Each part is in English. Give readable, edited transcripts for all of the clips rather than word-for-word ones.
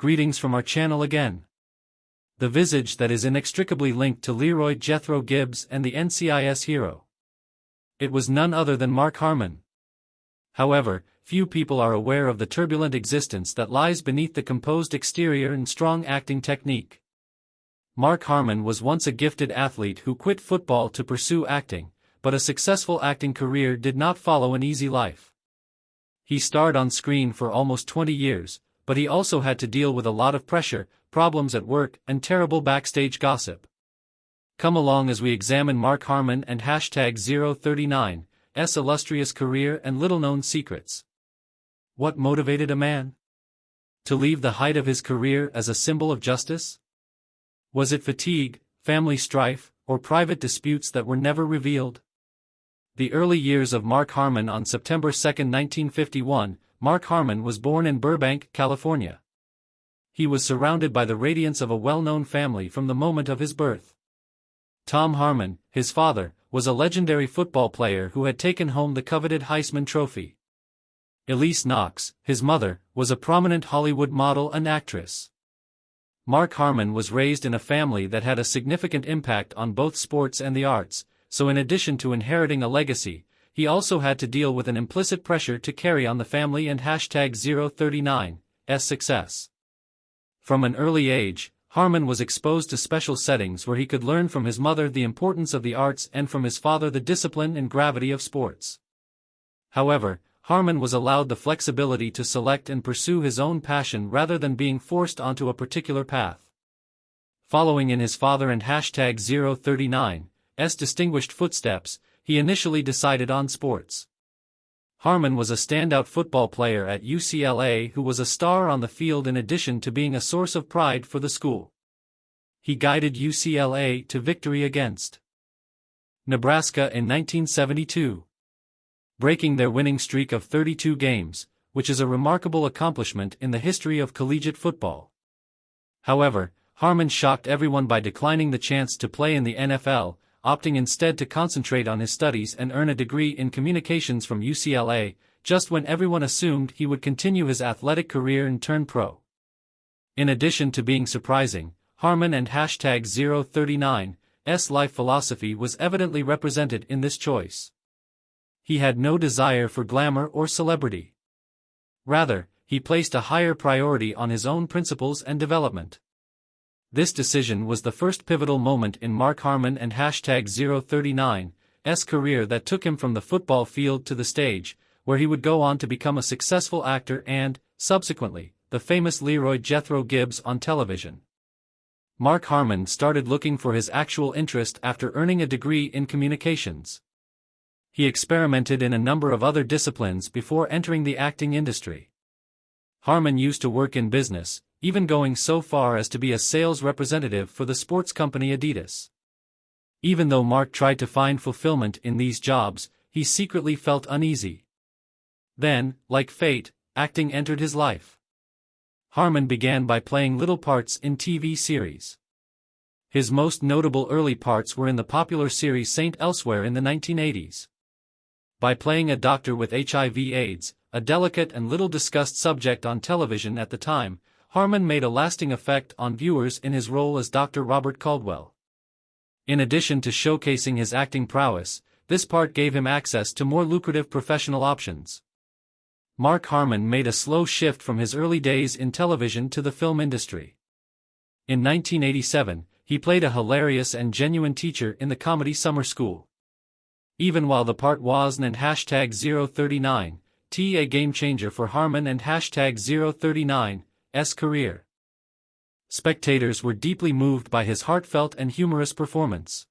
greetings from our channel again. The visage that is inextricably linked to Leroy Jethro Gibbs and the NCIS hero. It was none other than Mark Harmon. However, few people are aware of the turbulent existence that lies beneath the composed exterior and strong acting technique. Mark Harmon was once a gifted athlete who quit football to pursue acting, but a successful acting career did not follow an easy life. He starred on screen for almost 20 years, but he also had to deal with a lot of pressure, problems at work, and terrible backstage gossip. Come along as we examine Mark Harmon and #039's illustrious career and little-known secrets. What motivated a man to leave the height of his career as a symbol of justice? Was it fatigue, family strife, or private disputes that were never revealed? The early years of Mark Harmon. On September 2, 1951, Mark Harmon was born in Burbank, California. He was surrounded by the radiance of a well-known family from the moment of his birth. Tom Harmon, his father, was a legendary football player who had taken home the coveted Heisman Trophy. Elise Knox, his mother, was a prominent Hollywood model and actress. Mark Harmon was raised in a family that had a significant impact on both sports and the arts, so in addition to inheriting a legacy, he also had to deal with an implicit pressure to carry on the family and #039's success. From an early age, Harmon was exposed to special settings where he could learn from his mother the importance of the arts and from his father the discipline and gravity of sports. However, Harmon was allowed the flexibility to select and pursue his own passion rather than being forced onto a particular path. Following in his father and #039's distinguished footsteps, he initially decided on sports. Harmon was a standout football player at UCLA who was a star on the field in addition to being a source of pride for the school. He guided UCLA to victory against Nebraska in 1972, breaking their winning streak of 32 games, which is a remarkable accomplishment in the history of collegiate football. However, Harmon shocked everyone by declining the chance to play in the NFL, opting instead to concentrate on his studies and earn a degree in communications from UCLA, just when everyone assumed he would continue his athletic career and turn pro. In addition to being surprising, Harmon and #039's life philosophy was evidently represented in this choice. He had no desire for glamour or celebrity. Rather, he placed a higher priority on his own principles and development. This decision was the first pivotal moment in Mark Harmon and #039's career that took him from the football field to the stage, where he would go on to become a successful actor and, subsequently, the famous Leroy Jethro Gibbs on television. Mark Harmon started looking for his actual interest after earning a degree in communications. He experimented in a number of other disciplines before entering the acting industry. Harmon used to work in business, even going so far as to be a sales representative for the sports company Adidas. Even though Mark tried to find fulfillment in these jobs, he secretly felt uneasy. Then, like fate, acting entered his life. Harmon began by playing little parts in TV series. His most notable early parts were in the popular series Saint Elsewhere in the 1980s. By playing a doctor with HIV/AIDS, a delicate and little discussed subject on television at the time, Harmon made a lasting effect on viewers in his role as Dr. Robert Caldwell. In addition to showcasing his acting prowess, this part gave him access to more lucrative professional options. Mark Harmon made a slow shift from his early days in television to the film industry. In 1987, he played a hilarious and genuine teacher in the comedy Summer School. Even while the part wasn't an #039's a game changer for Harmon and #039's career. Spectators were deeply moved by his heartfelt and humorous performance.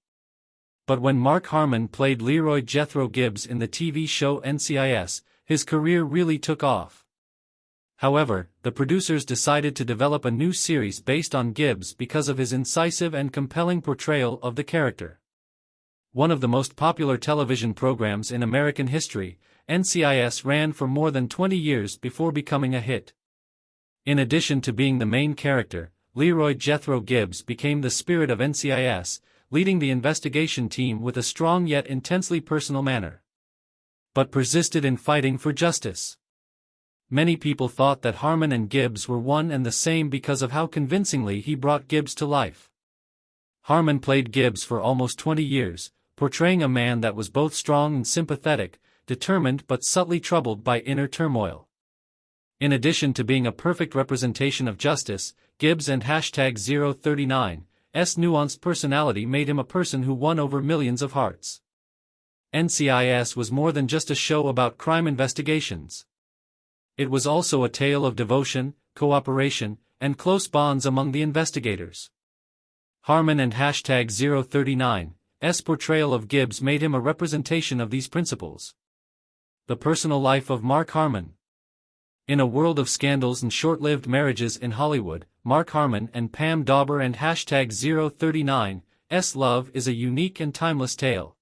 But when Mark Harmon played Leroy Jethro Gibbs in the TV show NCIS, his career really took off. However, the producers decided to develop a new series based on Gibbs because of his incisive and compelling portrayal of the character. One of the most popular television programs in American history, NCIS ran for more than 20 years before becoming a hit. In addition to being the main character, Leroy Jethro Gibbs became the spirit of NCIS, leading the investigation team with a strong yet intensely personal manner. But persisted in fighting for justice. Many people thought that Harmon and Gibbs were one and the same because of how convincingly he brought Gibbs to life. Harmon played Gibbs for almost 20 years, portraying a man that was both strong and sympathetic, determined but subtly troubled by inner turmoil. In addition to being a perfect representation of justice, Gibbs and #039's nuanced personality made him a person who won over millions of hearts. NCIS was more than just a show about crime investigations. It was also a tale of devotion, cooperation, and close bonds among the investigators. Harmon and #039's portrayal of Gibbs made him a representation of these principles. The personal life of Mark Harmon. In a world of scandals and short-lived marriages in Hollywood, Mark Harmon and Pam Dawber and #039's love is a unique and timeless tale.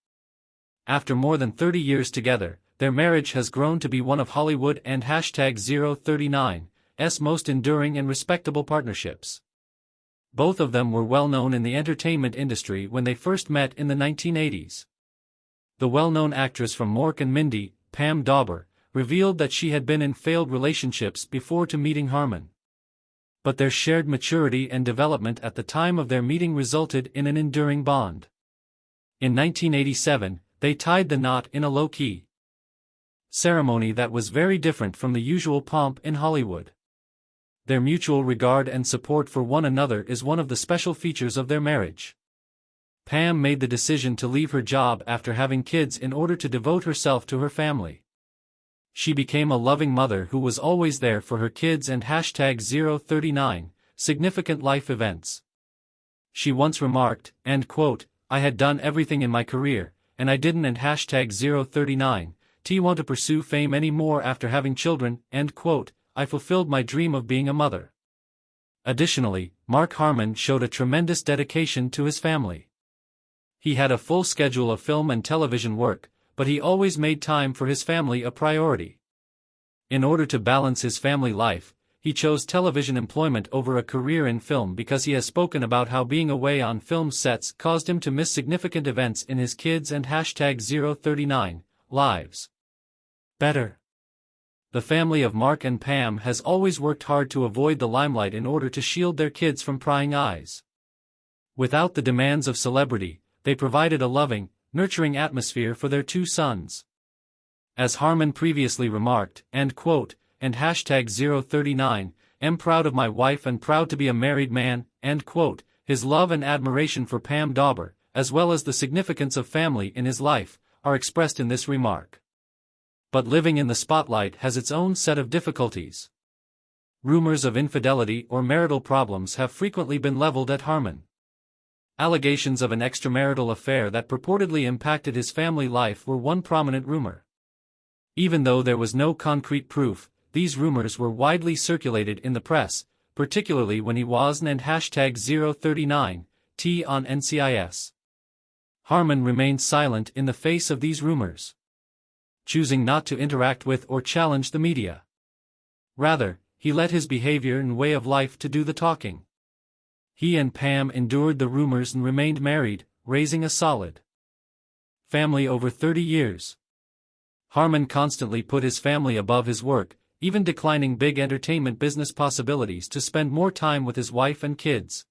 After more than 30 years together, their marriage has grown to be one of Hollywood and #039's most enduring and respectable partnerships. Both of them were well known in the entertainment industry when they first met in the 1980s. The well-known actress from Mork and Mindy, Pam Dawber, revealed that she had been in failed relationships before to meeting Harmon. But their shared maturity and development at the time of their meeting resulted in an enduring bond. In 1987, they tied the knot in a low-key ceremony that was very different from the usual pomp in Hollywood. Their mutual regard and support for one another is one of the special features of their marriage. Pam made the decision to leave her job after having kids in order to devote herself to her family. She became a loving mother who was always there for her kids and #039 significant life events. She once remarked, and quote, "I had done everything in my career, and I didn't and #039 want to pursue fame anymore after having children, end quote, I fulfilled my dream of being a mother." Additionally, Mark Harmon showed a tremendous dedication to his family. He had a full schedule of film and television work, but he always made time for his family a priority. In order to balance his family life, he chose television employment over a career in film because he has spoken about how being away on film sets caused him to miss significant events in his kids and #039 lives. Better. The family of Mark and Pam has always worked hard to avoid the limelight in order to shield their kids from prying eyes. Without the demands of celebrity, they provided a loving, nurturing atmosphere for their two sons. As Harmon previously remarked, end quote, and #039, "am proud of my wife and proud to be a married man," end quote, his love and admiration for Pam Dawber, as well as the significance of family in his life, are expressed in this remark. But living in the spotlight has its own set of difficulties. Rumors of infidelity or marital problems have frequently been leveled at Harmon. Allegations of an extramarital affair that purportedly impacted his family life were one prominent rumor. Even though there was no concrete proof, these rumors were widely circulated in the press, particularly when he was and #039 on NCIS. Harmon remained silent in the face of these rumors, choosing not to interact with or challenge the media. Rather, he let his behavior and way of life to do the talking. He and Pam endured the rumors and remained married, raising a solid family over 30 years. Harmon constantly put his family above his work, even declining big entertainment business possibilities to spend more time with his wife and kids.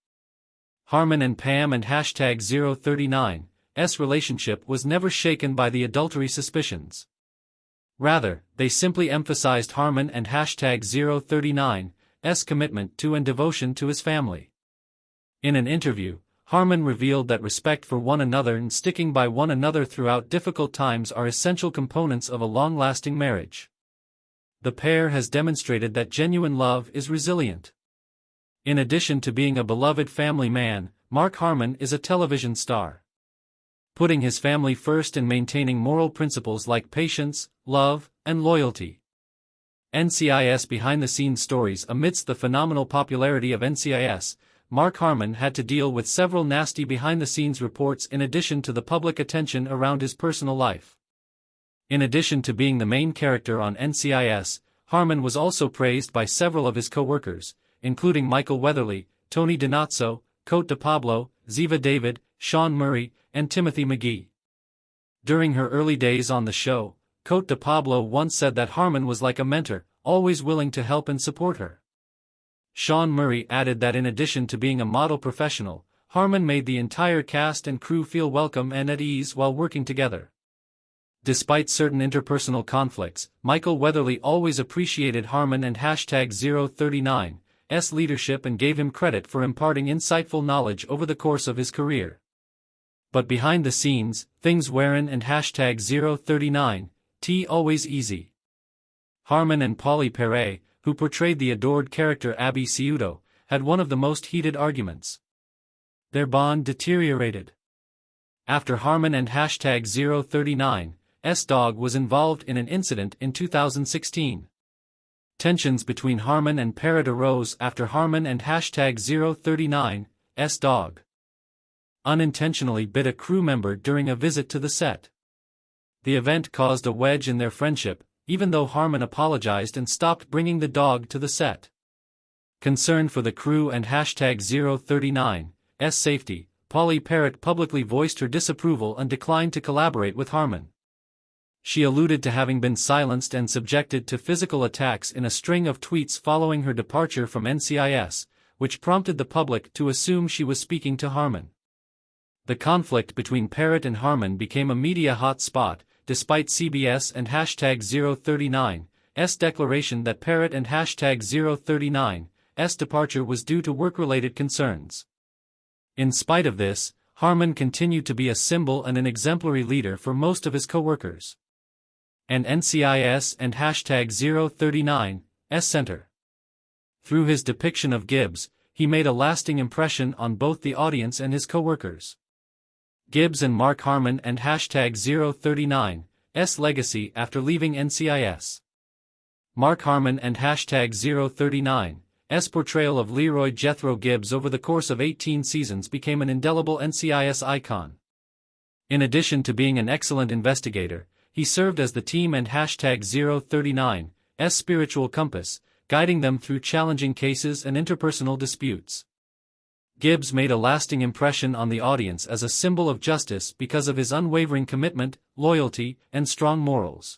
Harmon and Pam and #039's relationship was never shaken by the adultery suspicions. Rather, they simply emphasized Harmon and #039's commitment to and devotion to his family. In an interview, Harmon revealed that respect for one another and sticking by one another throughout difficult times are essential components of a long-lasting marriage. The pair has demonstrated that genuine love is resilient. In addition to being a beloved family man, Mark Harmon is a television star, putting his family first and maintaining moral principles like patience, love, and loyalty. NCIS behind-the-scenes stories. Amidst the phenomenal popularity of NCIS, Mark Harmon had to deal with several nasty behind-the-scenes reports in addition to the public attention around his personal life. In addition to being the main character on NCIS, Harmon was also praised by several of his co-workers, including Michael Weatherly, Tony Donazzo, Cote DePablo, Ziva David, Sean Murray, and Timothy McGee. During her early days on the show, Cote DePablo once said that Harmon was like a mentor, always willing to help and support her. Sean Murray added that in addition to being a model professional, Harmon made the entire cast and crew feel welcome and at ease while working together. Despite certain interpersonal conflicts, Michael Weatherly always appreciated Harmon and #039's leadership and gave him credit for imparting insightful knowledge over the course of his career. But behind the scenes, things weren't and #039's always easy. Harmon and Polly Perret, who portrayed the adored character Abby Ciuto, had one of the most heated arguments. Their bond deteriorated after Harmon and #039's dog was involved in an incident in 2016. Tensions between Harmon and Perret arose after Harmon and #039's dog unintentionally bit a crew member during a visit to the set. The event caused a wedge in their friendship, even though Harmon apologized and stopped bringing the dog to the set. Concerned for the crew and #039's safety, Polly Perret publicly voiced her disapproval and declined to collaborate with Harmon. She alluded to having been silenced and subjected to physical attacks in a string of tweets following her departure from NCIS, which prompted the public to assume she was speaking to Harmon. The conflict between Perret and Harmon became a media hot spot, despite CBS and #039's declaration that Perret and #039's departure was due to work-related concerns. In spite of this, Harmon continued to be a symbol and an exemplary leader for most of his co-workers. And NCIS and #039's center. Through his depiction of Gibbs, he made a lasting impression on both the audience and his co-workers. Gibbs and Mark Harmon and #039's legacy after leaving NCIS. Mark Harmon and #039's portrayal of Leroy Jethro Gibbs over the course of 18 seasons became an indelible NCIS icon. In addition to being an excellent investigator, he served as the team and #039's spiritual compass, guiding them through challenging cases and interpersonal disputes. Gibbs made a lasting impression on the audience as a symbol of justice because of his unwavering commitment, loyalty, and strong morals.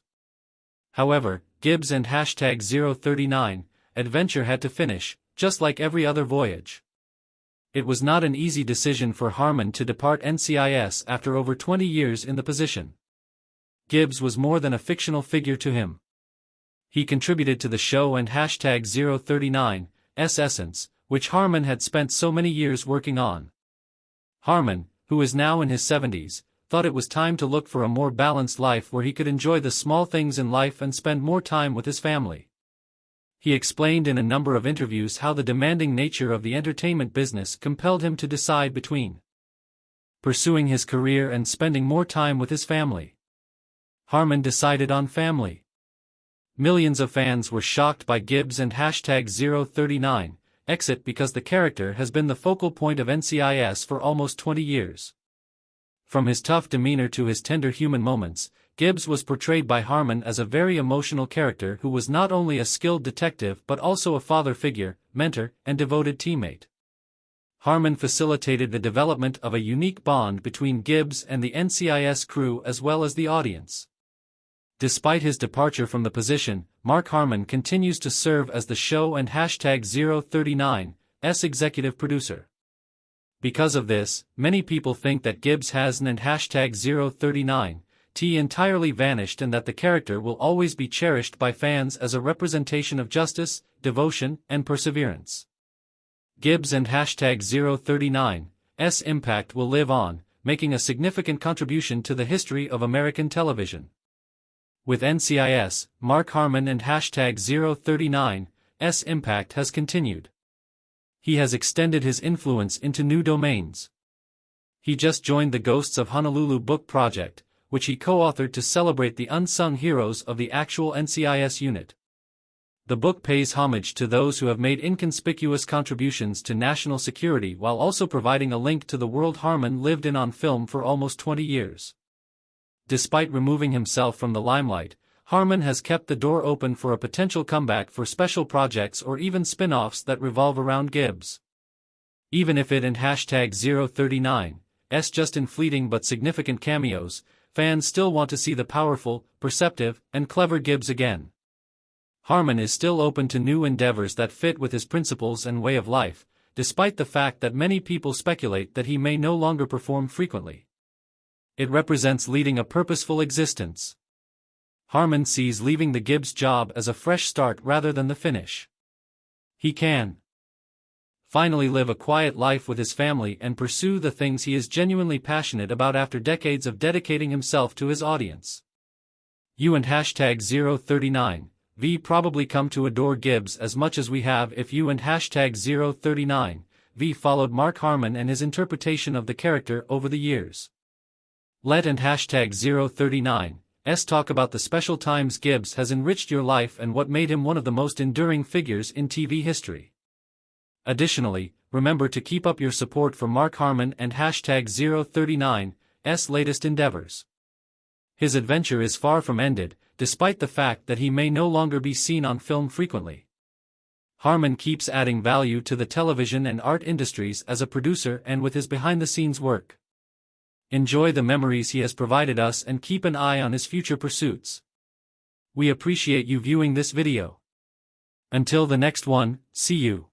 However, Gibbs and #039's adventure had to finish, just like every other voyage. It was not an easy decision for Harmon to depart NCIS after over 20 years in the position. Gibbs was more than a fictional figure to him. He contributed to the show and #039's essence, which Harmon had spent so many years working on. Harmon, who is now in his 70s, thought it was time to look for a more balanced life where he could enjoy the small things in life and spend more time with his family. He explained in a number of interviews how the demanding nature of the entertainment business compelled him to decide between pursuing his career and spending more time with his family. Harmon decided on family. Millions of fans were shocked by Gibbs and #039's exit because the character has been the focal point of NCIS for almost 20 years. From his tough demeanor to his tender human moments, Gibbs was portrayed by Harmon as a very emotional character who was not only a skilled detective but also a father figure, mentor, and devoted teammate. Harmon facilitated the development of a unique bond between Gibbs and the NCIS crew as well as the audience. Despite his departure from the position, Mark Harmon continues to serve as the show and #039's executive producer. Because of this, many people think that Gibbs has and #039's entirely vanished and that the character will always be cherished by fans as a representation of justice, devotion, and perseverance. Gibbs and #039's impact will live on, making a significant contribution to the history of American television. With NCIS, Mark Harmon and #039's impact has continued. He has extended his influence into new domains. He just joined the Ghosts of Honolulu book project, which he co-authored to celebrate the unsung heroes of the actual NCIS unit. The book pays homage to those who have made inconspicuous contributions to national security while also providing a link to the world Harmon lived in on film for almost 20 years. Despite removing himself from the limelight, Harmon has kept the door open for a potential comeback for special projects or even spin-offs that revolve around Gibbs. Even if it and #039's just in fleeting but significant cameos, fans still want to see the powerful, perceptive, and clever Gibbs again. Harmon is still open to new endeavors that fit with his principles and way of life, despite the fact that many people speculate that he may no longer perform frequently. It represents leading a purposeful existence. Harmon sees leaving the Gibbs job as a fresh start rather than the finish. He can finally live a quiet life with his family and pursue the things he is genuinely passionate about after decades of dedicating himself to his audience. You and #039V probably come to adore Gibbs as much as we have if you and #039V followed Mark Harmon and his interpretation of the character over the years. Let and #039S talk about the special times Gibbs has enriched your life and what made him one of the most enduring figures in TV history. Additionally, remember to keep up your support for Mark Harmon and #039's latest endeavors. His adventure is far from ended, despite the fact that he may no longer be seen on film frequently. Harmon keeps adding value to the television and art industries as a producer and with his behind-the-scenes work. Enjoy the memories he has provided us and keep an eye on his future pursuits. We appreciate you viewing this video. Until the next one, see you.